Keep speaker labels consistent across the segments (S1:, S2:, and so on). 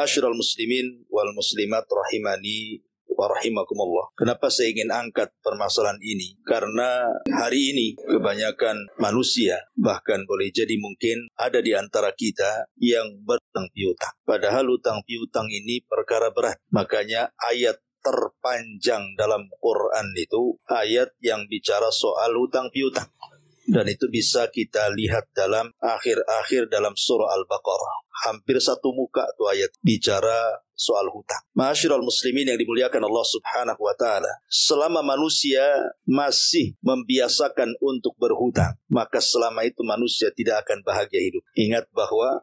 S1: Ma'asyiral muslimin wal muslimat rahimani wa rahimakumullah. Kenapa saya ingin angkat permasalahan ini? Karena hari ini kebanyakan manusia, bahkan boleh jadi mungkin ada di antara kita yang berhutang piutang. Padahal hutang piutang ini perkara berat. Makanya ayat terpanjang dalam Quran itu ayat yang bicara soal hutang piutang. Dan itu bisa kita lihat dalam akhir-akhir dalam surah Al-Baqarah. Hampir satu muka tuh ayat bicara soal hutang. Ma'asyiral muslimin yang dimuliakan Allah Subhanahu wa taala, selama manusia masih membiasakan untuk berhutang, maka selama itu manusia tidak akan bahagia hidup. Ingat bahwa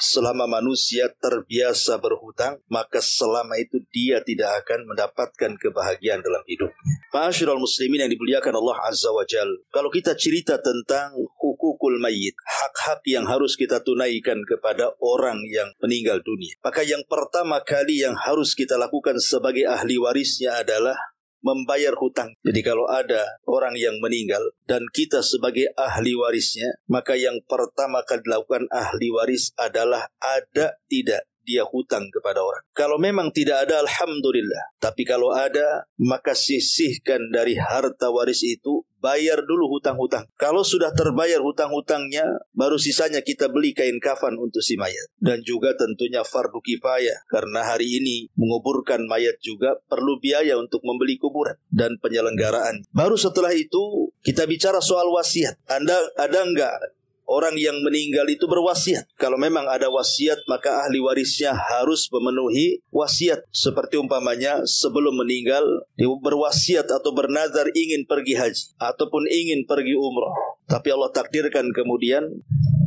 S1: selama manusia terbiasa berhutang, maka selama itu dia tidak akan mendapatkan kebahagiaan dalam hidupnya. Ma'asyiral muslimin yang dimuliakan Allah Azza wa Jalla, kalau kita cerita tentang hukukul mayyit, hak-hak yang harus kita tunaikan kepada orang yang meninggal dunia, maka yang pertama kali yang harus kita lakukan sebagai ahli warisnya adalah membayar hutang. Jadi kalau ada orang yang meninggal dan kita sebagai ahli warisnya, maka yang pertama kali dilakukan ahli waris adalah ada tidak dia hutang kepada orang. Kalau memang tidak ada, alhamdulillah. Tapi kalau ada, maka sisihkan dari harta waris itu, bayar dulu hutang-hutang. Kalau sudah terbayar hutang-hutangnya, baru sisanya kita beli kain kafan untuk si mayat. Dan juga tentunya fardu kifayah, karena hari ini menguburkan mayat juga perlu biaya untuk membeli kuburan dan penyelenggaraan. Baru setelah itu kita bicara soal wasiat. Anda ada enggak orang yang meninggal itu berwasiat? Kalau memang ada wasiat, maka ahli warisnya harus memenuhi wasiat. Seperti umpamanya sebelum meninggal dia berwasiat atau bernazar ingin pergi haji ataupun ingin pergi umrah, tapi Allah takdirkan kemudian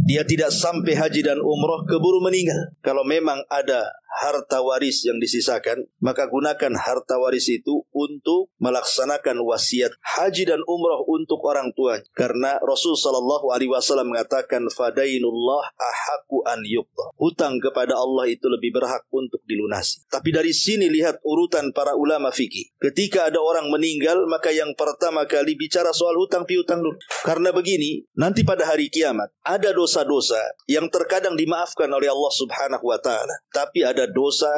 S1: dia tidak sampai haji dan umrah, keburu meninggal. Kalau memang ada harta waris yang disisakan, maka gunakan harta waris itu untuk melaksanakan wasiat haji dan umrah untuk orang tua. Karena Rasul sallallahu alaihi wasallam mengatakan, fadainullah ahaqqu an yuqda. Hutang kepada Allah itu lebih berhak untuk dilunasi. Tapi dari sini lihat urutan para ulama fikih. Ketika ada orang meninggal, maka yang pertama kali bicara soal hutang piutang dulu. Karena begini, nanti pada hari kiamat ada dosa-dosa yang terkadang dimaafkan oleh Allah Subhanahu wa taala, tapi ada dosa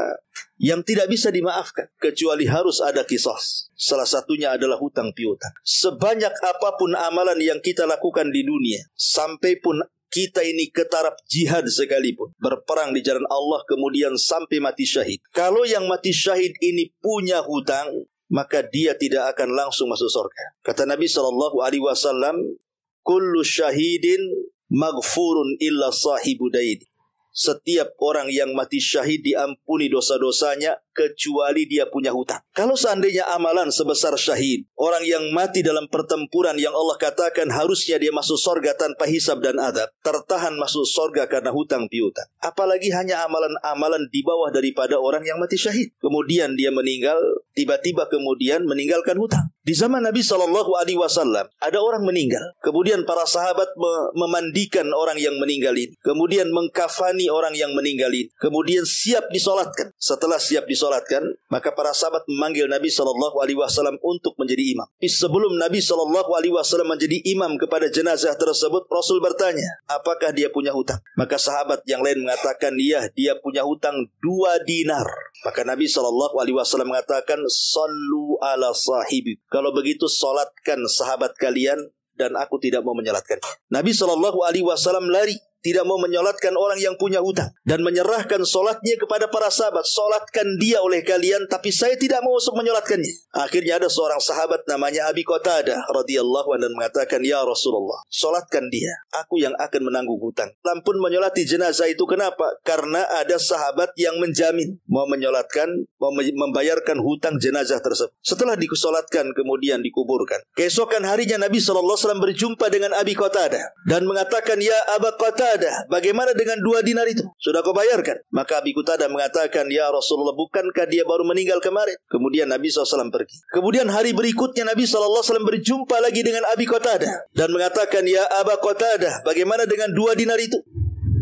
S1: yang tidak bisa dimaafkan kecuali harus ada qisas. Salah satunya adalah hutang piutang. Sebanyak apapun amalan yang kita lakukan di dunia, sampai pun kita ini ke taraf jihad sekalipun, berperang di jalan Allah kemudian sampai mati syahid, kalau yang mati syahid ini punya hutang, maka dia tidak akan langsung masuk surga. Kata Nabi SAW, kullu syahidin maghfurun illa sahibu daid. Setiap orang yang mati syahid diampuni dosa-dosanya kecuali dia punya hutang. Kalau seandainya amalan sebesar syahid, orang yang mati dalam pertempuran yang Allah katakan harusnya dia masuk surga tanpa hisab dan adab, tertahan masuk surga karena hutang piutang. Apalagi hanya amalan-amalan di bawah daripada orang yang mati syahid. Kemudian dia meninggal, tiba-tiba kemudian meninggalkan hutang. Di zaman Nabi SAW ada orang meninggal. Kemudian para sahabat memandikan orang yang meninggal ini. Kemudian mengkafani orang yang meninggal ini. Kemudian siap disolatkan. Setelah siap disolatkan, maka para sahabat memanggil Nabi SAW untuk menjadi imam. Sebelum Nabi SAW menjadi imam kepada jenazah tersebut, Rasul bertanya, apakah dia punya hutang? Maka sahabat yang lain mengatakan, iya, dia punya hutang 2 dinar. Maka Nabi SAW mengatakan, sallu ala sahibi. Kalau begitu solatkan sahabat kalian dan aku tidak mau menyolatkan. Nabi SAW lari, tidak mau menyolatkan orang yang punya hutang dan menyerahkan solatnya kepada para sahabat. Solatkan dia oleh kalian, tapi saya tidak mau menyolatkannya. Akhirnya ada seorang sahabat namanya Abi Qatadah radhiyallahu anhu dan mengatakan, ya Rasulullah, solatkan dia, aku yang akan menanggung hutang. Lampun menyolati jenazah itu. Kenapa? Karena ada sahabat yang menjamin mau menyolatkan, mau membayarkan hutang jenazah tersebut. Setelah disolatkan kemudian dikuburkan, keesokan harinya Nabi SAW berjumpa dengan Abi Qatadah dan mengatakan, ya Aba Qatadah, bagaimana dengan 2 dinar itu? Sudah kau bayarkan? Maka Abi Qatadah mengatakan, ya Rasulullah, bukankah dia baru meninggal kemarin? Kemudian Nabi SAW pergi. Kemudian hari berikutnya Nabi SAW berjumpa lagi dengan Abi Qatadah dan mengatakan, ya Aba Qatadah, bagaimana dengan 2 dinar itu?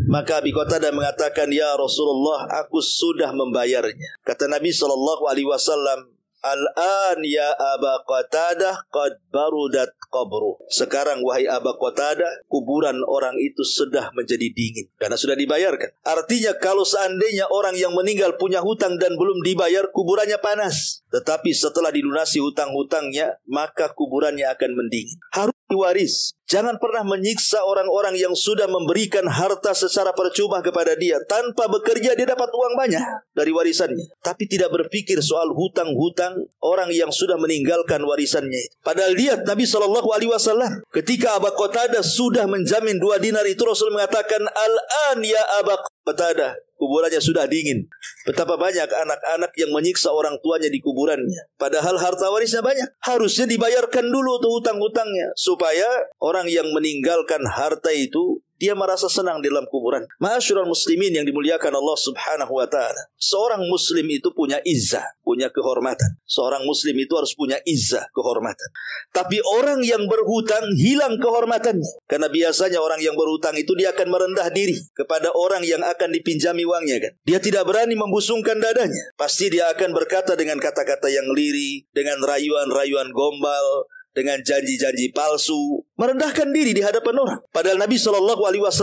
S1: Maka Abi Qatadah mengatakan, ya Rasulullah, aku sudah membayarnya. Kata Nabi SAW, Al-an ya Aba Qatadah qad barudat qabru. Sekarang wahai Aba Qatadah, kuburan orang itu sudah menjadi dingin karena sudah dibayarkan. Artinya kalau seandainya orang yang meninggal punya hutang dan belum dibayar, kuburannya panas. Tetapi setelah dilunasi hutang-hutangnya, maka kuburannya akan mendingin. Harus diwaris. Jangan pernah menyiksa orang-orang yang sudah memberikan harta secara percuma kepada dia. Tanpa bekerja dia dapat uang banyak dari warisannya. Tapi tidak berpikir soal hutang-hutang orang yang sudah meninggalkan warisannya. Padahal lihat Nabi SAW ketika Aba Qatadah sudah menjamin 2 dinar itu, Rasul mengatakan, Al-an ya Aba Qatadah, kuburannya sudah dingin. Betapa banyak anak-anak yang menyiksa orang tuanya di kuburannya. Padahal harta warisnya banyak. Harusnya dibayarkan dulu tuh hutang-hutangnya. Supaya orang yang meninggalkan harta itu, dia merasa senang di dalam kuburan. Ma'asyiral muslimin yang dimuliakan Allah Subhanahu wa ta'ala. Seorang muslim itu punya izzah, punya kehormatan. Seorang muslim itu harus punya izzah, kehormatan. Tapi orang yang berhutang hilang kehormatannya. Karena biasanya orang yang berhutang itu dia akan merendah diri kepada orang yang akan dipinjami uangnya kan. Dia tidak berani membusungkan dadanya. Pasti dia akan berkata dengan kata-kata yang lirik, dengan rayuan-rayuan gombal, dengan janji-janji palsu, merendahkan diri di hadapan orang. Padahal Nabi SAW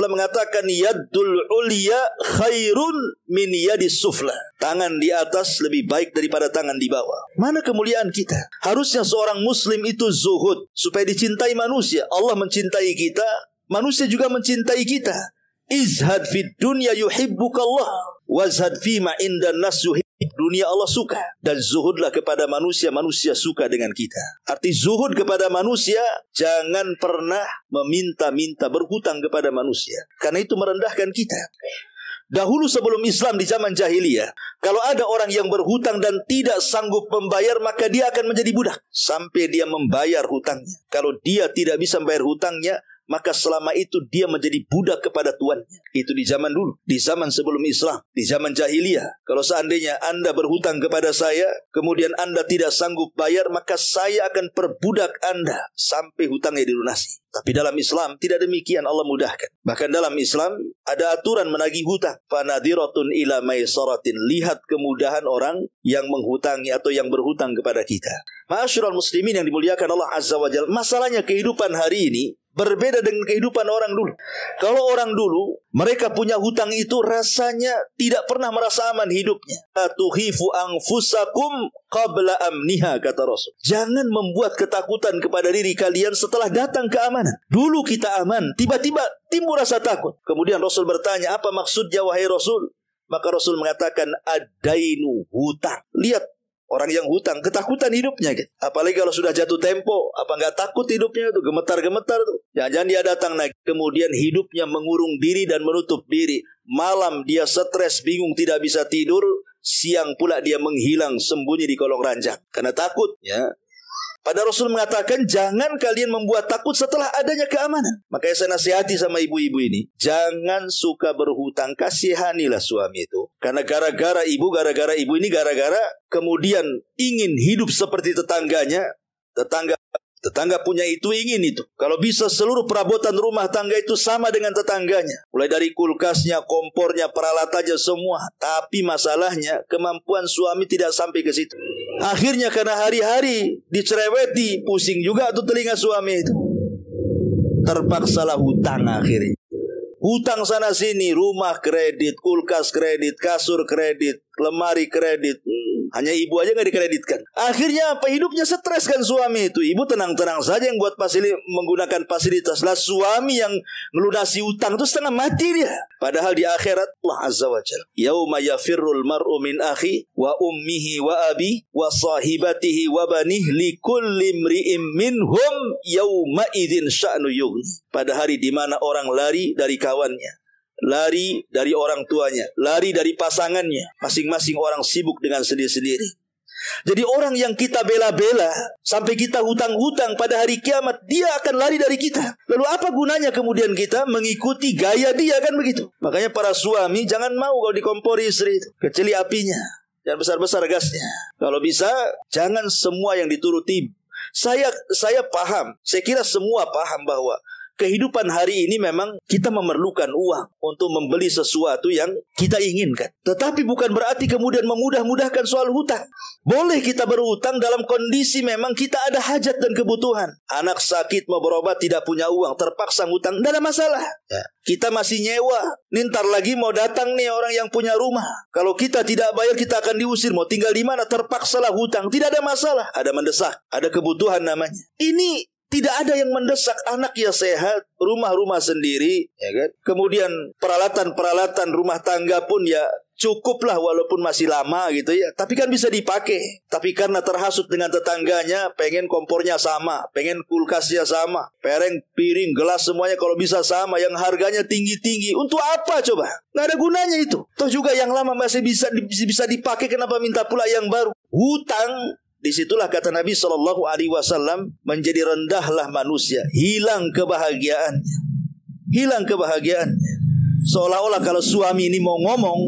S1: mengatakan, Yaddul ulya khairun min yadis sufla. Tangan di atas lebih baik daripada tangan di bawah. Mana kemuliaan kita? Harusnya seorang muslim itu zuhud, supaya dicintai manusia. Allah mencintai kita, manusia juga mencintai kita. Izhad fid dunya yuhibbukallah, wazhad fima indan nas yuhib. Dunia Allah suka, dan zuhudlah kepada manusia, manusia suka dengan kita. Arti zuhud kepada manusia, jangan pernah meminta-minta berhutang kepada manusia, karena itu merendahkan kita. Dahulu sebelum Islam di zaman jahiliyah, kalau ada orang yang berhutang dan tidak sanggup membayar, maka dia akan menjadi budak sampai dia membayar hutangnya. Kalau dia tidak bisa membayar hutangnya, maka selama itu dia menjadi budak kepada tuannya. Itu di zaman dulu, di zaman sebelum Islam, di zaman jahiliyah. Kalau seandainya Anda berhutang kepada saya, kemudian Anda tidak sanggup bayar, maka saya akan perbudak Anda sampai hutangnya dilunasi. Tapi dalam Islam tidak demikian, Allah mudahkan. Bahkan dalam Islam ada aturan menagih hutang. Fanadiratun ila maisaratin. Lihat kemudahan orang yang menghutangi atau yang berhutang kepada kita. Ma'asyiral muslimin yang dimuliakan Allah Azza wa Jalla. Masalahnya kehidupan hari ini berbeda dengan kehidupan orang dulu. Kalau orang dulu, mereka punya hutang itu rasanya tidak pernah merasa aman hidupnya. Atuhifu anfusakum qabla amniha, kata Rasul. Jangan membuat ketakutan kepada diri kalian setelah datang keamanan. Dulu kita aman, tiba-tiba timbul rasa takut. Kemudian Rasul bertanya, apa maksudnya wahai Rasul? Maka Rasul mengatakan, ad-dainu, hutang. Lihat, orang yang hutang, ketakutan hidupnya kan. Apalagi kalau sudah jatuh tempo, apa nggak takut hidupnya itu, gemetar-gemetar tuh. Jangan-jangan dia datang lagi. Kemudian hidupnya mengurung diri dan menutup diri. Malam dia stres, bingung, tidak bisa tidur. Siang pula dia menghilang, sembunyi di kolong ranjang. Karena takut, ya. Pada Rasul mengatakan, jangan kalian membuat takut setelah adanya keamanan. Makanya saya nasihati sama ibu-ibu ini, jangan suka berhutang, kasihanilah suami itu. Karena gara-gara ibu ini gara-gara kemudian ingin hidup seperti tetangganya. Tetangga punya itu, ingin itu. Kalau bisa seluruh perabotan rumah tangga itu sama dengan tetangganya. Mulai dari kulkasnya, kompornya, peralatannya semua. Tapi masalahnya kemampuan suami tidak sampai ke situ. Akhirnya karena hari-hari dicereweti, pusing juga tuh telinga suami itu. Terpaksalah hutang akhirnya. Hutang sana sini, rumah kredit, kulkas kredit, kasur kredit, lemari kredit. Hanya ibu aja nggak dikreditkan. Akhirnya apa? Hidupnya stres kan suami itu. Ibu tenang-tenang saja yang buat menggunakan fasilitas. Lah suami yang melunasi utang itu setengah mati dia. Padahal di akhirat Allah Azza wa Jalla, yauma yafirrul mar'u min akhi wa ummihi wa abi wa sahibatihi wa banih likulli imri'im minhum yauma idzin sya'nu yughni. Pada hari di mana orang lari dari kawannya, lari dari orang tuanya, lari dari pasangannya. Masing-masing orang sibuk dengan sendiri-sendiri. Jadi orang yang kita bela-bela sampai kita hutang-hutang, pada hari kiamat dia akan lari dari kita. Lalu apa gunanya kemudian kita mengikuti gaya dia, kan begitu. Makanya para suami jangan mau kalau dikompori istri itu. Kecili apinya, jangan besar-besar gasnya. Kalau bisa jangan semua yang dituruti. Saya paham, saya kira semua paham bahwa kehidupan hari ini memang kita memerlukan uang untuk membeli sesuatu yang kita inginkan. Tetapi bukan berarti kemudian memudah-mudahkan soal hutang. Boleh kita berhutang dalam kondisi memang kita ada hajat dan kebutuhan. Anak sakit mau berobat tidak punya uang, terpaksa hutang, tidak ada masalah. Ya. Kita masih nyewa, ntar lagi mau datang nih orang yang punya rumah. Kalau kita tidak bayar kita akan diusir. Mau tinggal di mana? Terpaksalah hutang. Tidak ada masalah. Ada mendesak, ada kebutuhan namanya. Ini tidak ada yang mendesak, anak ya sehat, rumah-rumah sendiri, ya kan? Kemudian peralatan-peralatan rumah tangga pun ya cukuplah walaupun masih lama gitu ya. Tapi kan bisa dipakai. Tapi karena terhasut dengan tetangganya, pengen kompornya sama, pengen kulkasnya sama, piring, gelas semuanya kalau bisa sama, yang harganya tinggi-tinggi. Untuk apa coba? Nggak ada gunanya itu. Toh juga yang lama masih bisa dipakai, kenapa minta pula yang baru? Hutang. Disitulah kata Nabi SAW, menjadi rendahlah manusia, hilang kebahagiaannya. Seolah-olah kalau suami ini mau ngomong,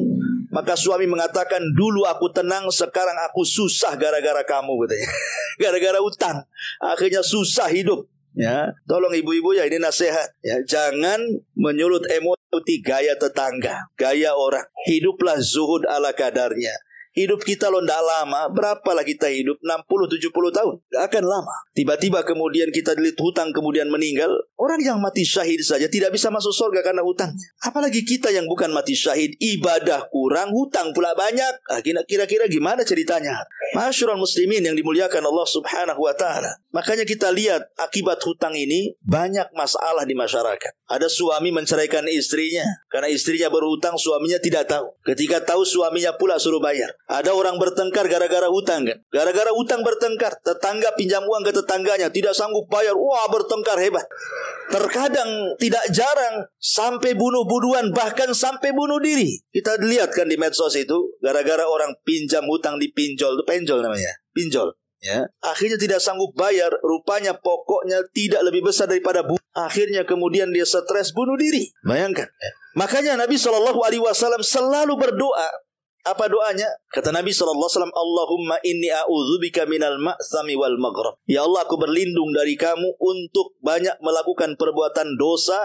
S1: maka suami mengatakan, dulu aku tenang, sekarang aku susah gara-gara kamu, katanya. Gara-gara utang, akhirnya susah hidup. Ya, tolong ibu-ibu ya, ini nasihat. Ya, jangan menyulut emosi gaya tetangga, gaya orang. Hiduplah zuhud ala kadarnya. Hidup kita loh tidak lama. Berapalah kita hidup? 60-70 tahun. Tidak akan lama. Tiba-tiba kemudian kita dililit hutang kemudian meninggal. Orang yang mati syahid saja tidak bisa masuk surga karena hutangnya. Apalagi kita yang bukan mati syahid, ibadah kurang, hutang pula banyak. Kira-kira gimana ceritanya? Masyarul muslimin yang dimuliakan Allah subhanahu wa ta'ala. Makanya kita lihat akibat hutang ini banyak masalah di masyarakat. Ada suami menceraikan istrinya karena istrinya berhutang, suaminya tidak tahu. Ketika tahu, suaminya pula suruh bayar. Ada orang bertengkar gara-gara hutang kan. Gara-gara hutang bertengkar. Tetangga pinjam uang ke tetangganya, tidak sanggup bayar. Wah, bertengkar hebat. Terkadang tidak jarang sampai bunuh-bunuhan, bahkan sampai bunuh diri. Kita lihat kan di medsos itu, gara-gara orang pinjam hutang di pinjol. Itu penjol namanya, pinjol. Ya, akhirnya tidak sanggup bayar. Rupanya pokoknya tidak lebih besar daripada akhirnya kemudian dia stres bunuh diri. Bayangkan. Makanya Nabi SAW selalu berdoa. Apa doanya? Kata Nabi SAW, Allahumma inni a'udzubika minal ma'sami wal maghrab. Ya Allah, aku berlindung dari kamu untuk banyak melakukan perbuatan dosa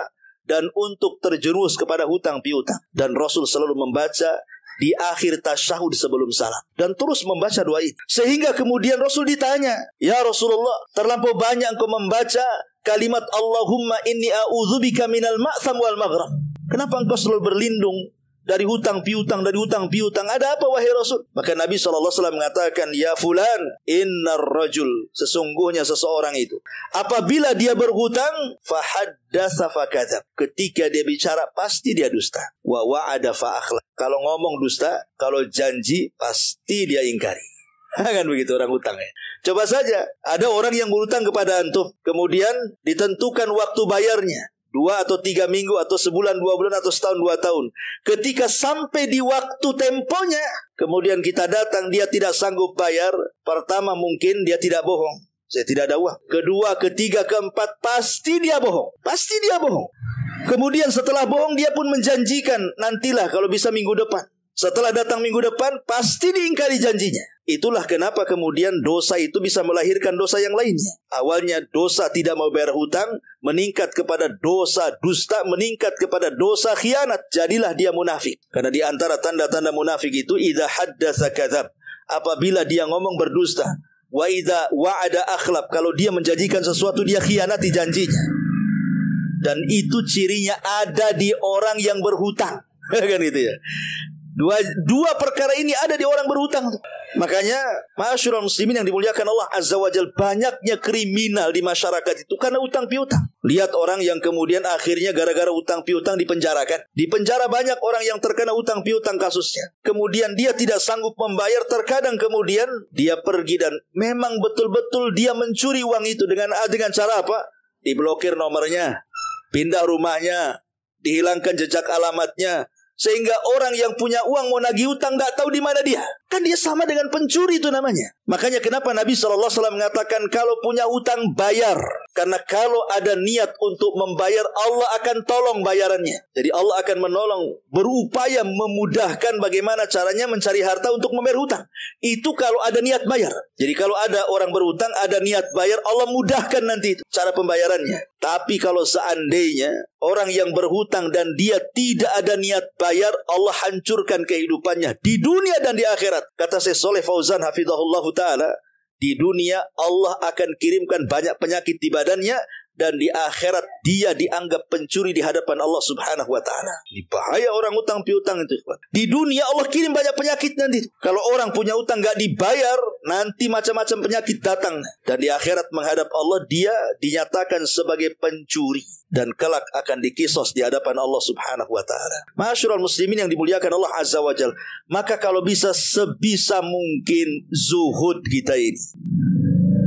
S1: dan untuk terjerumus kepada hutang piutang. Dan Rasul selalu membaca di akhir tasyahud sebelum salam. Dan terus membaca doa ini. Sehingga kemudian Rasul ditanya, ya Rasulullah, terlampau banyak engkau membaca kalimat Allahumma inni a'udzubika minal ma'sam wal maghrab. Kenapa engkau selalu berlindung dari hutang piutang, ada apa wahai Rasul? Maka Nabi SAW mengatakan, ya fulan, innar rajul, sesungguhnya seseorang itu, apabila dia berhutang, fahaddatsa fakadzab, ketika dia bicara pasti dia dusta, wa wa'ada fa'akhlaf, kalau ngomong dusta, kalau janji pasti dia ingkari. Kan begitu orang hutang ya. Coba saja, ada orang yang berhutang kepada antum, kemudian ditentukan waktu bayarnya 2 atau 3 minggu atau sebulan, 2 bulan atau setahun, 2 tahun. Ketika sampai di waktu temponya, kemudian kita datang, dia tidak sanggup bayar. Pertama mungkin dia tidak bohong, saya tidak ada uang. Kedua, ketiga, keempat, pasti dia bohong. Kemudian setelah bohong dia pun menjanjikan, nantilah kalau bisa minggu depan. Setelah datang minggu depan, pasti diingkari janjinya. Itulah kenapa kemudian dosa itu bisa melahirkan dosa yang lainnya. Awalnya dosa tidak mau bayar hutang, meningkat kepada dosa dusta, meningkat kepada dosa khianat. Jadilah dia munafik. Karena di antara tanda-tanda munafik itu, idza haddatsa kadzab, apabila dia ngomong berdusta. Wa idza wa'ada akhlaf, kalau dia menjanjikan sesuatu dia khianati janjinya. Dan itu cirinya ada di orang yang berhutang. Kan gitu ya. Dua perkara ini ada di orang berhutang. Makanya masyarul muslimin yang dimuliakan Allah Azza wa Jalla, banyaknya kriminal di masyarakat itu karena utang piutang. Lihat orang yang kemudian akhirnya gara-gara utang piutang dipenjarakan. Di penjara banyak orang yang terkena utang piutang kasusnya. Kemudian dia tidak sanggup membayar, terkadang kemudian dia pergi dan memang betul-betul dia mencuri uang itu dengan cara apa? Diblokir nomornya, pindah rumahnya, dihilangkan jejak alamatnya. Sehingga orang yang punya uang mau nagih utang tidak tahu di mana dia. Kan dia sama dengan pencuri itu namanya. Makanya kenapa Nabi SAW mengatakan kalau punya utang bayar. Karena kalau ada niat untuk membayar, Allah akan tolong bayarannya. Jadi Allah akan menolong, berupaya memudahkan bagaimana caranya mencari harta untuk membayar hutang. Itu kalau ada niat bayar. Jadi kalau ada orang berhutang, ada niat bayar, Allah mudahkan nanti itu cara pembayarannya. Tapi kalau seandainya orang yang berhutang dan dia tidak ada niat bayar, Allah hancurkan kehidupannya di dunia dan di akhirat. Kata Syekh Shalih Fauzan hafizahullah ta'ala, di dunia Allah akan kirimkan banyak penyakit di badannya, dan di akhirat dia dianggap pencuri di hadapan Allah Subhanahu wa taala. Ini bahaya orang utang piutang itu. Di dunia Allah kirim banyak penyakit nanti. Kalau orang punya utang enggak dibayar, nanti macam-macam penyakit datang. Dan di akhirat menghadap Allah dia dinyatakan sebagai pencuri dan kelak akan dikisos di hadapan Allah Subhanahu wa taala. Ma'asyiral muslimin yang dimuliakan Allah Azza wa Jalla. Maka kalau bisa sebisa mungkin zuhud kita ini.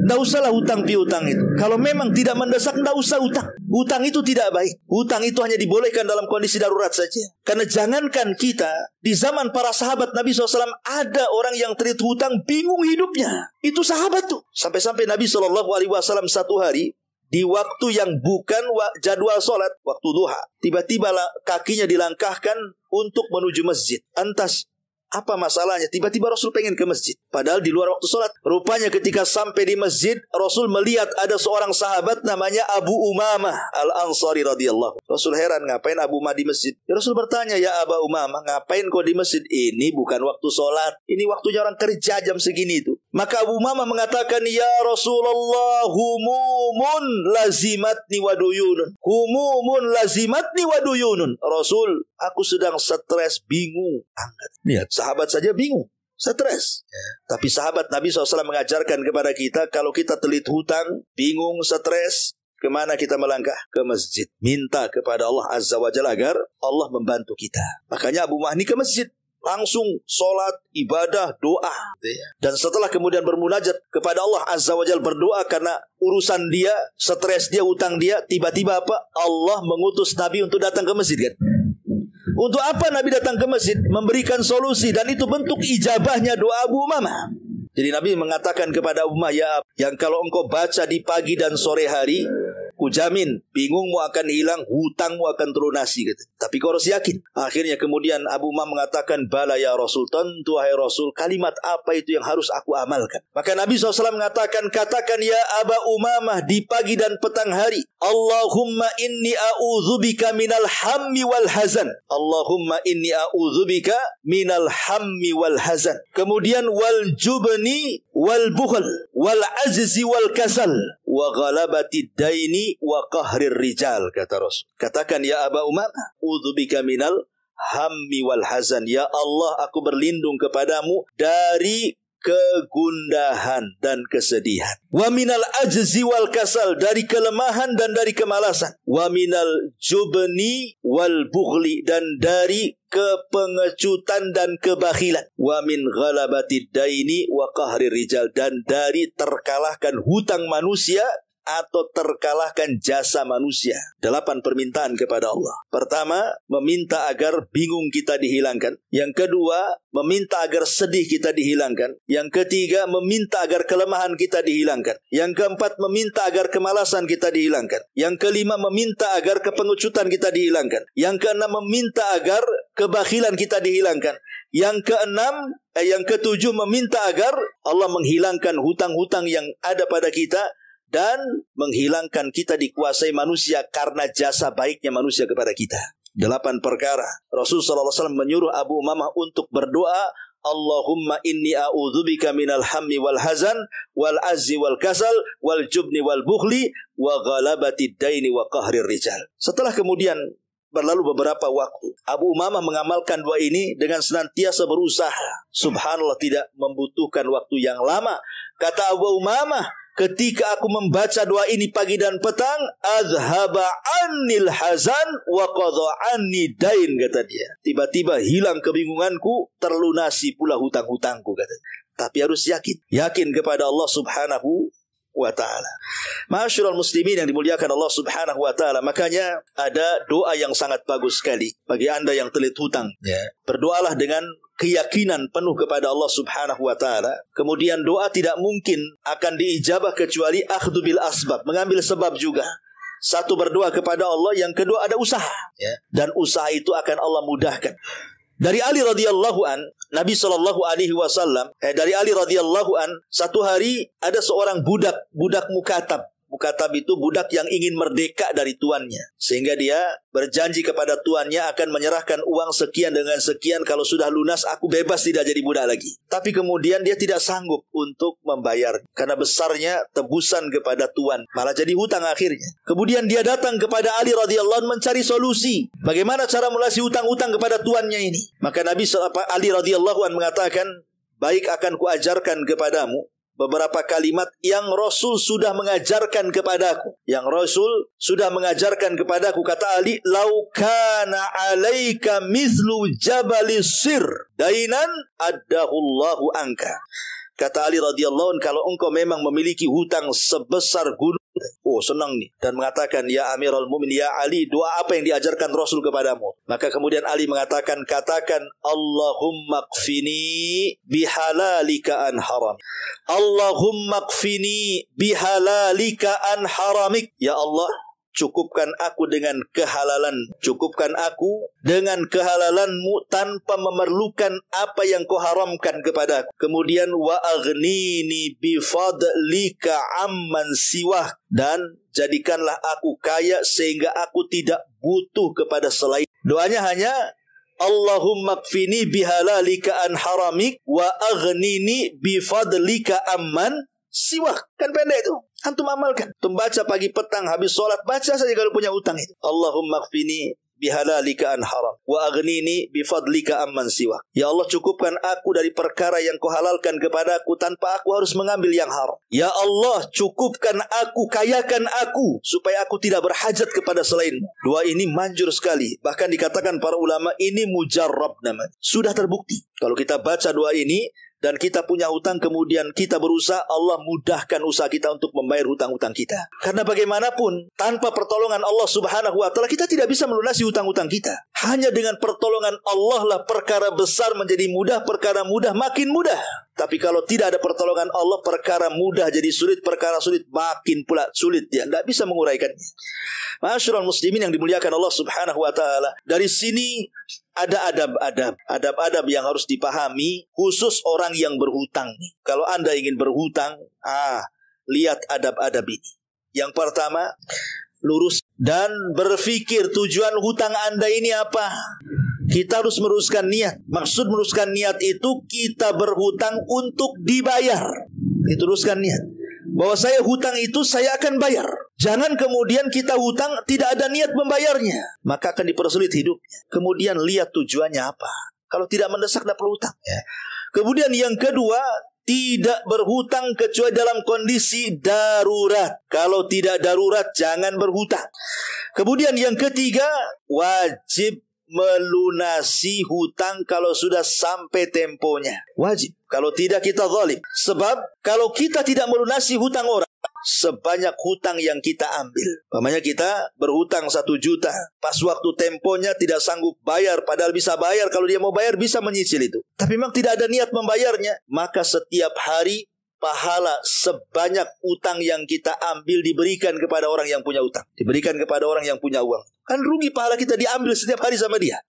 S1: Tidak usahlah hutang piutang itu. Kalau memang tidak mendesak, tidak usah hutang. Hutang itu tidak baik. Hutang itu hanya dibolehkan dalam kondisi darurat saja. Karena jangankan kita, di zaman para sahabat Nabi SAW, ada orang yang terlilit hutang, bingung hidupnya. Itu sahabat tuh. Sampai-sampai Nabi SAW satu hari, di waktu yang bukan jadwal sholat, waktu duha, tiba-tiba kakinya dilangkahkan untuk menuju masjid. Antas, apa masalahnya? Tiba-tiba Rasul pengen ke masjid. Padahal di luar waktu sholat. Rupanya ketika sampai di masjid, Rasul melihat ada seorang sahabat namanya Abu Umamah Al-Ansari radhiyallahu. Rasul heran, ngapain Abu Umamah di masjid? Ya, Rasul bertanya, ya Abu Umamah, ngapain kau di masjid? Ini bukan waktu sholat. Ini waktunya orang kerja jam segini itu. Maka Abu Umamah mengatakan, ya Rasulullah, humumun lazimatni waduyunun. Humumun lazimatni waduyunun. Rasul, aku sedang stres, bingung. Lihat, sahabat saja bingung, stres. Tapi sahabat Nabi SAW mengajarkan kepada kita, kalau kita terlilit hutang, bingung, stres, kemana kita melangkah? Ke masjid. Minta kepada Allah Azza wa Jalla agar Allah membantu kita. Makanya Abu Umamah ini ke masjid. Langsung sholat, ibadah, doa. Dan setelah kemudian bermunajat kepada Allah Azza wa Jalla, berdoa karena urusan dia, stres dia, utang dia, tiba-tiba apa? Allah mengutus Nabi untuk datang ke masjid kan? Untuk apa Nabi datang ke masjid? Memberikan solusi, dan itu bentuk ijabahnya doa Abu Umamah. Jadi Nabi mengatakan kepada Abu Umamah, ya, yang kalau engkau baca di pagi dan sore hari, kujamin bingungmu akan hilang, hutangmu akan terlunasi gitu. Tapi kau harus yakin. Akhirnya kemudian Abu Umamah mengatakan, bala ya Rasul, tentu wahai Rasul, kalimat apa itu yang harus aku amalkan? Maka Nabi SAW mengatakan, katakan ya Aba Umamah di pagi dan petang hari, Allahumma inni a'udzubika minal hammi wal hazan. Allahumma inni a'udzubika minal hammi wal hazan. Kemudian wal jubni wal bukhl wal azzi wal kasal wa ghalabati daini wa qahrir rijal, kata Rasul. Katakan ya Aba Umamah, udzubika minal hammi wal hazan. Ya Allah, aku berlindung kepadamu dari kegundahan dan kesedihan. Wa minal ajzi wal kasal, dari kelemahan dan dari kemalasan. Wa minal jubni wal bughli, dan dari kepengecutan dan kebakhilan. Wa min ghalabati daini wa qahri rijal, dan dari terkalahkan hutang manusia atau terkalahkan jasa manusia. 8 permintaan kepada Allah. Pertama, meminta agar bingung kita dihilangkan. Yang kedua, meminta agar sedih kita dihilangkan. Yang ketiga, meminta agar kelemahan kita dihilangkan. Yang keempat, meminta agar kemalasan kita dihilangkan. Yang kelima, meminta agar kepengecutan kita dihilangkan. Yang keenam, meminta agar kebakhilan kita dihilangkan. Yang ketujuh, meminta agar Allah menghilangkan hutang-hutang yang ada pada kita dan menghilangkan kita dikuasai manusia karena jasa baiknya manusia kepada kita. 8 perkara. Rasulullah SAW menyuruh Abu Umamah untuk berdoa, Allahumma inni a'udzubika minal hammi wal hazan wal azzi wal kasal wal jubni wal bukhli wa ghalabati daini wa qahrir rijal. Setelah kemudian berlalu beberapa waktu, Abu Umamah mengamalkan doa ini dengan senantiasa berusaha. Subhanallah, tidak membutuhkan waktu yang lama. Kata Abu Umamah, ketika aku membaca doa ini pagi dan petang, azhaba annil hazan wa qadha anni dain, kata dia. Tiba-tiba hilang kebingunganku, terlunasi pula hutang-hutangku, kata dia. Tapi harus yakin kepada Allah Subhanahu wa ta'ala. Ma'asyiral muslimin yang dimuliakan Allah Subhanahu wa ta'ala, makanya ada doa yang sangat bagus sekali bagi Anda yang telit hutang. Berdoalah dengan keyakinan penuh kepada Allah Subhanahu wa ta'ala. Kemudian doa tidak mungkin akan diijabah kecuali akhdhu bil asbab, mengambil sebab juga. Satu, berdoa kepada Allah, yang kedua ada usaha, dan usaha itu akan Allah mudahkan. Dari Ali radhiyallahu an, Nabi sallallahu alaihi wasallam, dari Ali radhiyallahu an, satu hari ada seorang budak mukatab. Mukatab itu budak yang ingin merdeka dari tuannya, sehingga dia berjanji kepada tuannya akan menyerahkan uang sekian dengan sekian, kalau sudah lunas aku bebas, tidak jadi budak lagi. Tapi kemudian dia tidak sanggup untuk membayar karena besarnya tebusan kepada tuan, malah jadi hutang akhirnya. Kemudian dia datang kepada Ali radhiyallahu anhu mencari solusi bagaimana cara melunasi hutang-hutang kepada tuannya ini. Maka Ali radhiyallahu anhu mengatakan, baik, akan kuajarkan kepadamu beberapa kalimat yang Rasul sudah mengajarkan kepadaku. Yang Rasul sudah mengajarkan kepadaku. Kata Ali, "Lau kana 'alaika mithlu jabalis sir dainan addahullahu anka." Kata Ali radhiyallahu anhu, kalau engkau memang memiliki hutang sebesar gunung, senang nih, dan mengatakan, "Ya Amirul Mukminin, ya Ali, doa apa yang diajarkan Rasul kepadamu?" Maka kemudian Ali mengatakan, katakan, "Allahumma qfini bihalalika an haram. Allahumma qfini bihalalika an haramik." Ya Allah, cukupkan aku dengan kehalalan, cukupkan aku dengan kehalalanmu tanpa memerlukan apa yang kau haramkan kepadaku. Kemudian wa aghnini bifadlika amman siwah, dan jadikanlah aku kaya sehingga aku tidak butuh kepada selain. Doanya hanya Allahumma kfini bihalalika an haramik wa aghnini bifadlika amman siwah. Kan pendek itu. Antum amalkan. Antum baca pagi petang habis sholat, baca saja kalau punya utang itu. Allahumma kfini bihalalika an haram wa aghnini bifadlika amman siwa. Ya Allah, cukupkan aku dari perkara yang kau halalkan kepadaku tanpa aku harus mengambil yang haram. Ya Allah, cukupkan aku, kayakan aku supaya aku tidak berhajat kepada selainmu. Doa ini manjur sekali. Bahkan dikatakan para ulama ini mujarrab namanya. Sudah terbukti. Kalau kita baca doa ini dan kita punya hutang, kemudian kita berusaha, Allah mudahkan usaha kita untuk membayar hutang-hutang kita. Karena bagaimanapun, tanpa pertolongan Allah Subhanahu wa ta'ala, kita tidak bisa melunasi hutang-hutang kita. Hanya dengan pertolongan Allah lah perkara besar menjadi mudah, perkara mudah makin mudah. Tapi kalau tidak ada pertolongan Allah, perkara mudah jadi sulit, perkara sulit makin pula sulit. Ya, tidak bisa menguraikannya. Ma'asyiral muslimin yang dimuliakan Allah Subhanahu wa ta'ala, dari sini ada adab-adab yang harus dipahami, khusus orang yang berhutang. Kalau Anda ingin berhutang, lihat adab-adab ini. Yang pertama, lurus dan berpikir tujuan hutang Anda ini apa. Kita harus meluruskan niat. Maksud meluruskan niat itu kita berhutang untuk dibayar. Itu luruskan niat. Bahwa saya hutang itu saya akan bayar. Jangan kemudian kita hutang tidak ada niat membayarnya, maka akan dipersulit hidupnya. Kemudian lihat tujuannya apa. Kalau tidak mendesak tidak perlu hutang. Kemudian yang kedua, tidak berhutang kecuali dalam kondisi darurat. Kalau tidak darurat jangan berhutang. Kemudian yang ketiga, wajib melunasi hutang kalau sudah sampai temponya. Wajib. Kalau tidak kita zalim. Sebab kalau kita tidak melunasi hutang orang, sebanyak hutang yang kita ambil, umpamanya kita berhutang 1 juta, pas waktu temponya tidak sanggup bayar, padahal bisa bayar, kalau dia mau bayar bisa menyicil itu, tapi memang tidak ada niat membayarnya, maka setiap hari pahala sebanyak utang yang kita ambil diberikan kepada orang yang punya utang, diberikan kepada orang yang punya uang. Kan rugi pahala kita diambil setiap hari sama dia.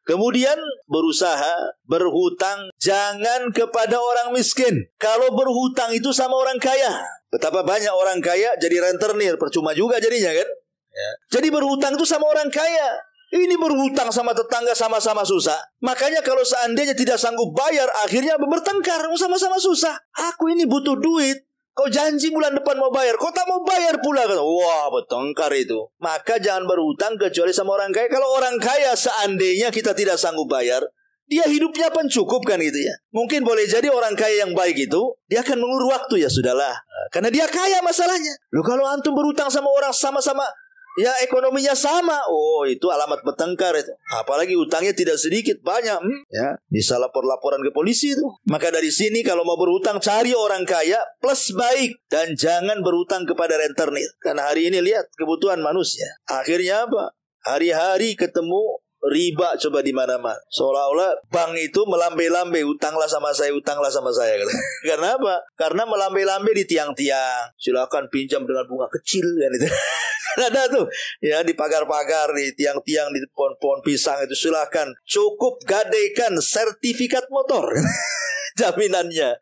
S1: Kemudian berusaha berhutang jangan kepada orang miskin. Kalau berhutang itu sama orang kaya. Betapa banyak orang kaya jadi rentenir, percuma juga jadinya kan. Jadi berhutang itu sama orang kaya. Ini berhutang sama tetangga sama-sama susah. Makanya kalau seandainya tidak sanggup bayar, akhirnya bertengkar, sama-sama susah. Aku ini butuh duit, kau janji bulan depan mau bayar, kau tak mau bayar pula. Wah, bertengkar itu. Maka jangan berhutang kecuali sama orang kaya. Kalau orang kaya seandainya kita tidak sanggup bayar, dia hidupnya pencukup kan gitu ya. Mungkin boleh jadi orang kaya yang baik itu, dia akan mengulur waktu, ya sudahlah. Karena dia kaya masalahnya. Loh, kalau antum berhutang sama orang sama-sama ya ekonominya sama. Oh, itu alamat bertengkar itu. Apalagi utangnya tidak sedikit, banyak. Ya, bisa laporan ke polisi itu. Maka dari sini kalau mau berhutang, cari orang kaya plus baik. Dan jangan berhutang kepada rentenir. Karena hari ini lihat kebutuhan manusia. Akhirnya apa? Hari-hari ketemu riba coba di mana-mana. Seolah-olah bank itu melambai-lambai, utanglah sama saya. Karena apa? Karena melambai-lambai di tiang-tiang. Silakan pinjam dengan bunga kecil kan itu. Ada tuh ya di pagar-pagar, di tiang-tiang, di pohon-pohon pisang itu silakan. Cukup gadaikan sertifikat motor. Jaminannya.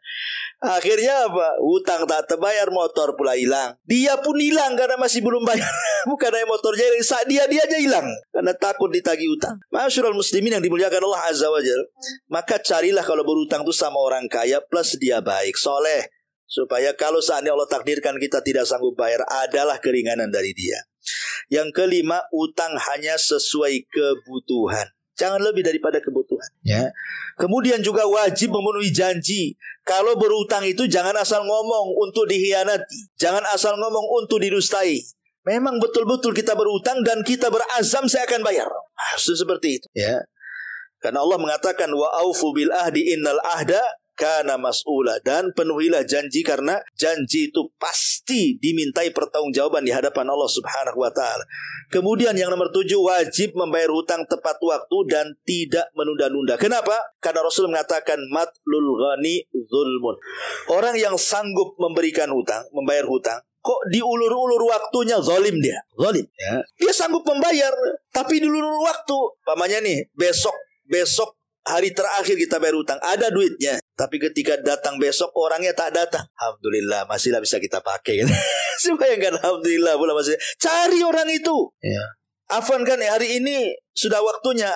S1: Akhirnya apa? Utang tak terbayar, motor pula hilang. Dia pun hilang karena masih belum bayar. Bukan hanya motornya hilang, dia aja hilang karena takut ditagih utang. Ma'asyiral muslimin yang dimuliakan Allah Azza wa Jalla, maka carilah kalau berutang itu sama orang kaya plus dia baik, soleh, supaya kalau seandainya Allah takdirkan kita tidak sanggup bayar, adalah keringanan dari dia. Yang kelima, utang hanya sesuai kebutuhan. Jangan lebih daripada kebutuhan. Ya. Kemudian juga wajib memenuhi janji. Kalau berutang itu jangan asal ngomong untuk dikhianati. Jangan asal ngomong untuk didustai. Memang betul-betul kita berutang dan kita berazam saya akan bayar. Harus seperti itu. Ya. Karena Allah mengatakan wa aufu bil ahdi innal ahda kana mas'ula, dan penuhilah janji karena janji itu pasti dimintai pertanggungjawaban di hadapan Allah Subhanahu wa taala. Kemudian yang nomor 7, wajib membayar hutang tepat waktu dan tidak menunda-nunda. Kenapa? Karena Rasul mengatakan matlul ghani zulmun. Orang yang sanggup memberikan hutang, membayar hutang, kok diulur-ulur waktunya, zalim dia. Zalim ya. Dia sanggup membayar tapi diulur waktu. Pamannya nih, besok hari terakhir kita bayar hutang, ada duitnya, tapi ketika datang besok orangnya tak datang. Alhamdulillah masihlah bisa kita pakai. Bayangkan, alhamdulillah pula masih. Cari orang itu. Ya. Afwan kan hari ini sudah waktunya,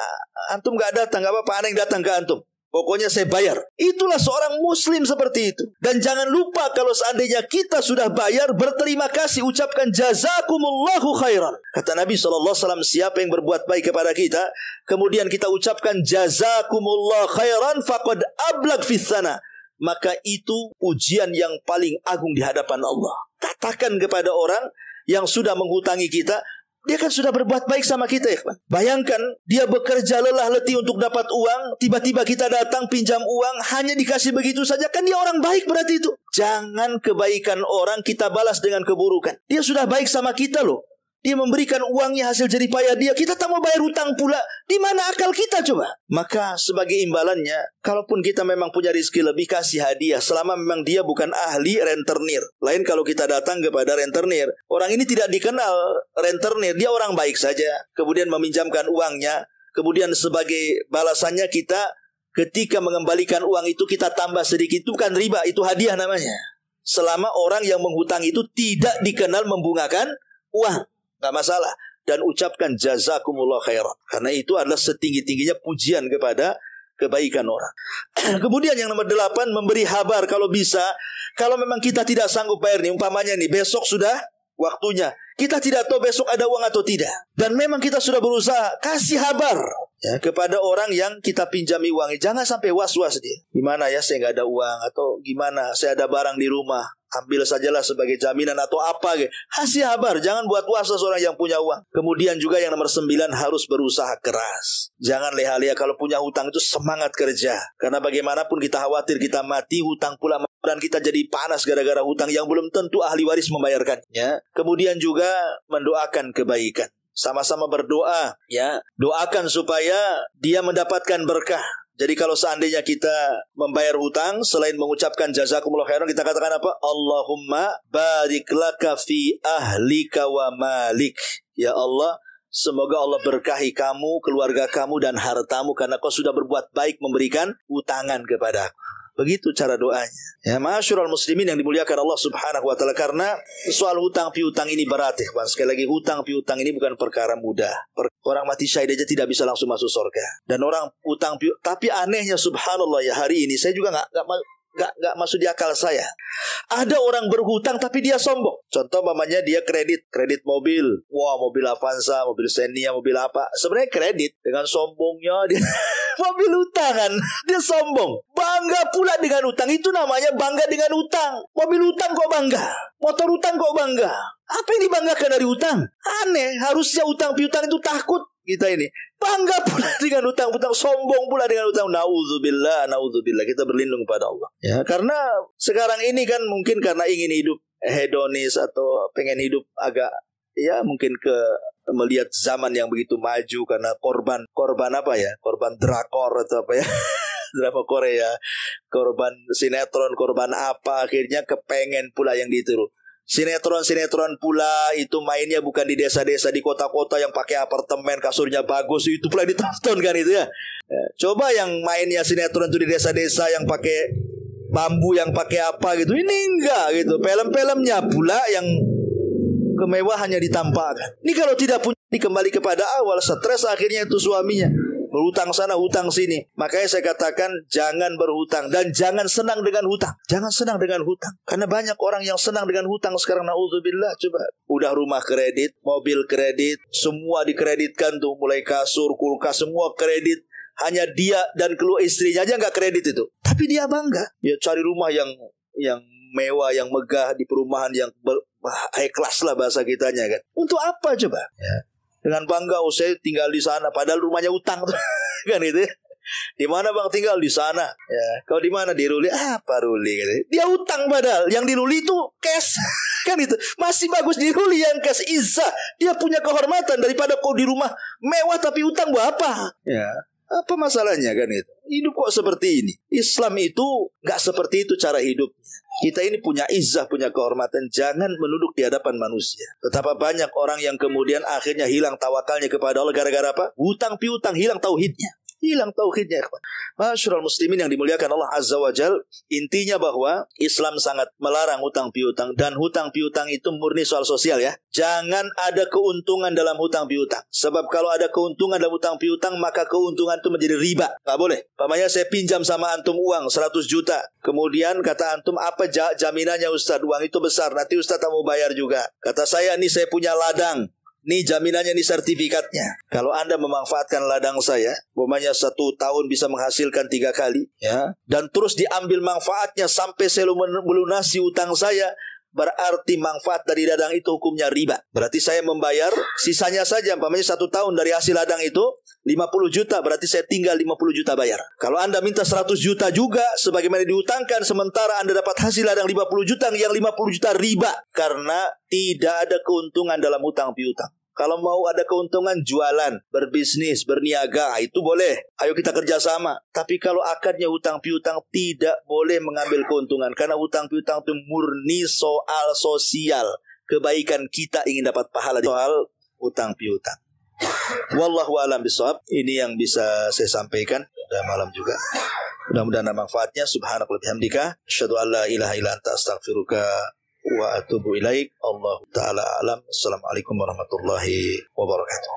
S1: antum gak datang, gak apa-apa, aneh datang ke antum. Pokoknya saya bayar. Itulah seorang muslim seperti itu. Dan jangan lupa kalau seandainya kita sudah bayar, berterima kasih, ucapkan jazakumullahu khairan. Kata Nabi SAW, siapa yang berbuat baik kepada kita, kemudian kita ucapkan jazakumullahu khairan, faqad ablag fis sana, maka itu ujian yang paling agung di hadapan Allah. Katakan kepada orang yang sudah menghutangi kita, dia kan sudah berbuat baik sama kita ya kan? Bayangkan dia bekerja lelah letih untuk dapat uang, tiba-tiba kita datang pinjam uang, hanya dikasih begitu saja, kan dia orang baik berarti itu. Jangan kebaikan orang kita balas dengan keburukan. Dia sudah baik sama kita loh. Dia memberikan uangnya hasil jerih payah dia, kita tak mau bayar hutang pula. Di mana akal kita coba? Maka sebagai imbalannya, kalaupun kita memang punya rezeki lebih, kasih hadiah selama memang dia bukan ahli rentenir. Lain kalau kita datang kepada rentenir, orang ini tidak dikenal rentenir, dia orang baik saja, kemudian meminjamkan uangnya, kemudian sebagai balasannya kita ketika mengembalikan uang itu kita tambah sedikit, itu bukan riba, itu hadiah namanya. Selama orang yang menghutang itu tidak dikenal membungakan uang, gak masalah. Dan ucapkan jazakumullah khairan, karena itu adalah setinggi-tingginya pujian kepada kebaikan orang. Kemudian yang nomor 8, memberi kabar kalau bisa. Kalau memang kita tidak sanggup bayar nih, umpamanya nih besok sudah waktunya, kita tidak tahu besok ada uang atau tidak, dan memang kita sudah berusaha, kasih kabar ya kepada orang yang kita pinjami uangnya. Jangan sampai was-was dia, gimana ya saya nggak ada uang, atau gimana saya ada barang di rumah, ambil sajalah sebagai jaminan atau apa gitu. Kasih kabar, jangan buat was-was orang yang punya uang. Kemudian juga yang nomor 9, harus berusaha keras. Jangan leha-leha. Kalau punya hutang itu semangat kerja, karena bagaimanapun kita khawatir kita mati, hutang pula, dan kita jadi panas gara-gara hutang yang belum tentu ahli waris membayarkannya. Kemudian juga mendoakan kebaikan, sama-sama berdoa ya, doakan supaya dia mendapatkan berkah. Jadi kalau seandainya kita membayar hutang, selain mengucapkan jazakumullah khairan, kita katakan apa? Allahumma barik laka fi ahlika wa malik. Ya Allah, semoga Allah berkahi kamu, keluarga kamu, dan hartamu, karena kau sudah berbuat baik memberikan hutangan kepadaku. Begitu cara doanya. Ya, ma'asyiral muslimin yang dimuliakan Allah Subhanahu wa taala, karena soal hutang piutang ini berat ya, Bang. Sekali lagi, hutang piutang ini bukan perkara mudah. Orang mati syahid aja tidak bisa langsung masuk surga. Dan orang hutang piutang, tapi anehnya subhanallah ya, hari ini saya juga enggak masuk di akal saya. Ada orang berhutang tapi dia sombong. Contoh mamanya dia kredit mobil. Wah, mobil Avanza, mobil Xenia, mobil apa. Sebenarnya kredit, dengan sombongnya dia mobil utangan. Dia sombong. Bangga pula dengan utang. Itu namanya bangga dengan utang. Mobil utang kok bangga. Motor utang kok bangga. Apa yang dibanggakan dari utang? Aneh. Harusnya utang piutang itu takut. Kita ini bangga pula dengan utang-utang, sombong pula dengan utang. Nauzubillah, nauzubillah. Kita berlindung kepada Allah. Ya, karena sekarang ini kan mungkin karena ingin hidup hedonis atau pengen hidup agak, ya mungkin melihat zaman yang begitu maju, karena korban apa ya, korban drakor atau apa ya, drama Korea, korban sinetron, korban apa, akhirnya kepengen pula yang ditiru. Sinetron pula itu mainnya bukan di desa-desa, di kota-kota yang pakai apartemen, kasurnya bagus, itu pula ditonton kan itu ya. Coba yang mainnya sinetron itu di desa-desa yang pakai bambu, yang pakai apa gitu, ini enggak gitu. Film-filmnya pula yang kemewahannya ditampakkan. Ini kalau tidak punya, kembali kepada awal, stres akhirnya itu suaminya. Berhutang sana, hutang sini. Makanya saya katakan jangan berhutang dan jangan senang dengan hutang. Jangan senang dengan hutang. Karena banyak orang yang senang dengan hutang sekarang. Na'udzubillah. Coba. Udah rumah kredit, mobil kredit, semua dikreditkan tuh. Mulai kasur, kulkas, semua kredit. Hanya dia dan keluarga istrinya aja nggak kredit itu. Tapi dia bangga. Ya cari rumah yang mewah, yang megah, di perumahan yang high class lah bahasa kitanya kan. Untuk apa coba? Ya. Dengan bangga, saya tinggal di sana, padahal rumahnya utang tuh. Kan gitu ya. Di mana bang tinggal? Di sana. Ya, kau di mana? Di Ruli. Apa Ruli? Gitu. Dia utang padahal. Yang di Ruli itu cash. Kan itu. Masih bagus di Ruli yang cash. Izzah. Dia punya kehormatan daripada kau di rumah mewah tapi utang buat apa? Ya. Apa masalahnya kan itu? Hidup kok seperti ini. Islam itu gak seperti itu cara hidup. Kita ini punya izzah, punya kehormatan. Jangan menunduk di hadapan manusia. Betapa banyak orang yang kemudian akhirnya hilang tawakalnya kepada Allah. Gara-gara apa? Hutang piutang, hilang tauhidnya. Hilang tauhidnya. Masyarul muslimin yang dimuliakan Allah Azza wa Jal. Intinya bahwa Islam sangat melarang hutang piutang. Dan hutang piutang itu murni soal sosial ya. Jangan ada keuntungan dalam hutang piutang. Sebab kalau ada keuntungan dalam hutang piutang, maka keuntungan itu menjadi riba. Gak boleh. Pamannya saya pinjam sama antum uang 100 juta. Kemudian kata antum, apa jaminannya Ustaz? Uang itu besar. Nanti Ustaz tak mau bayar juga. Kata saya, ini saya punya ladang. Ini jaminannya, ini sertifikatnya. Kalau Anda memanfaatkan ladang saya, umpamanya 1 tahun bisa menghasilkan 3 kali, ya, dan terus diambil manfaatnya sampai saya melunasi utang saya, berarti manfaat dari ladang itu hukumnya riba. Berarti saya membayar sisanya saja, umpamanya 1 tahun dari hasil ladang itu 50 juta, berarti saya tinggal 50 juta bayar. Kalau Anda minta 100 juta juga sebagaimana diutangkan, sementara Anda dapat hasil ladang 50 juta, yang 50 juta riba. Karena tidak ada keuntungan dalam hutang piutang. Kalau mau ada keuntungan, jualan, berbisnis, berniaga, itu boleh. Ayo kita kerjasama. Tapi kalau akadnya hutang piutang, tidak boleh mengambil keuntungan. Karena hutang piutang itu murni soal sosial. Kebaikan kita ingin dapat pahala soal hutang piutang. Wallahu a'lam bishawab. Ini yang bisa saya sampaikan. Udah malam juga. Mudah-mudahan ada manfaatnya. Subhanakallahumma wa bihamdika, asyhadu an la ilaha illa anta, astaghfiruka wa atubu ilaik. Allahu ta'ala alam. Assalamualaikum warahmatullahi wabarakatuh.